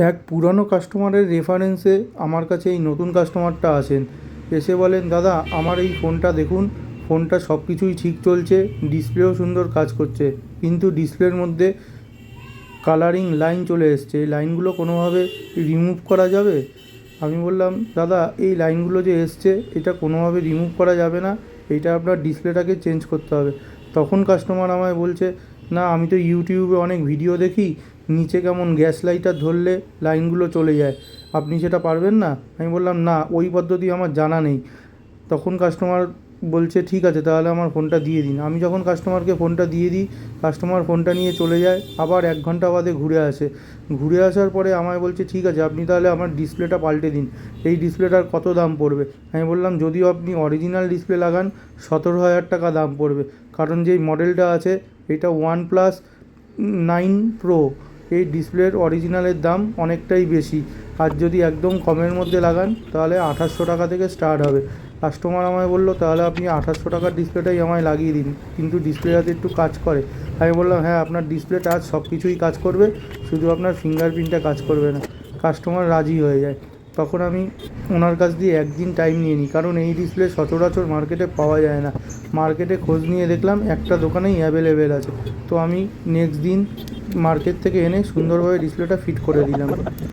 এক পুরানো কাস্টমারের রেফারেন্সে আমার কাছে এই নতুন কাস্টমারটা আসেন। এসে বলেন, দাদা আমার এই ফোনটা দেখুন, ফোনটা সব কিছুই ঠিক চলছে, ডিসপ্লেও সুন্দর কাজ করছে, কিন্তু ডিসপ্লের মধ্যে কালারিং লাইন চলে এসছে, এই লাইনগুলো কোনোভাবে রিমুভ করা যাবে? আমি বললাম, দাদা এই লাইনগুলো যে এসছে এটা কোনোভাবে রিমুভ করা যাবে না, এইটা আপনার ডিসপ্লেটাকে চেঞ্জ করতে হবে। তখন কাস্টমার আমায় বলছে, না আমি তো ইউটিউবে অনেক ভিডিও দেখি, নিচে কেমন গ্যাস লাইটার ধরলে লাইনগুলো চলে যায়, আপনি সেটা পারবেন না? আমি বললাম, না ওই পদ্ধতি আমার জানা নেই। তখন কাস্টমার বলছে, ঠিক আছে তাহলে আমার ফোনটা দিয়ে দিন। আমি যখন কাস্টমারকে ফোনটা দিয়ে দিই, কাস্টমার ফোনটা নিয়ে চলে যায়, আবার 1 ঘন্টা বাদে ঘুরে আসে। ঘুরে আসার পরে আমায় বলছে, ঠিক আছে আপনি তাহলে আমার ডিসপ্লেটা পাল্টে দিন, এই ডিসপ্লেটার কত দাম পড়বে? আমি বললাম, যদিও আপনি অরিজিনাল ডিসপ্লে লাগান 17,000 টাকা দাম পড়বে, কারণ যেই মডেলটা আছে এটা OnePlus 9 Pro, এই ডিসপ্লের অরিজিনালের দাম অনেকটাই বেশি। আর যদি একদম কমের মধ্যে লাগান তাহলে 2800 টাকা থেকে স্টার্ট হবে। কাস্টমার আমায় বললো, তাহলে আপনি 2800 টাকার ডিসপ্লেটাই আমায় লাগিয়ে দিন, কিন্তু ডিসপ্লে যাতে একটু কাজ করে। আমি বললাম, হ্যাঁ আপনার ডিসপ্লে টাচ সব কিছুই কাজ করবে, শুধু আপনার ফিঙ্গারপ্রিন্টটা কাজ করবে না। কাস্টমার রাজি হয়ে যায়। তখন আমি ওনার কাছ দিয়ে একদিন টাইম নিয়ে নিই, কারণ এই ডিসপ্লে সচরাচর মার্কেটে পাওয়া যায় না। মার্কেটে খোঁজ নিয়ে দেখলাম একটা দোকানেই অ্যাভেলেবেল আছে। তো আমি নেক্সট দিন মার্কেট থেকে এনে সুন্দরভাবে ডিসপ্লেটা ফিট করে দিলাম।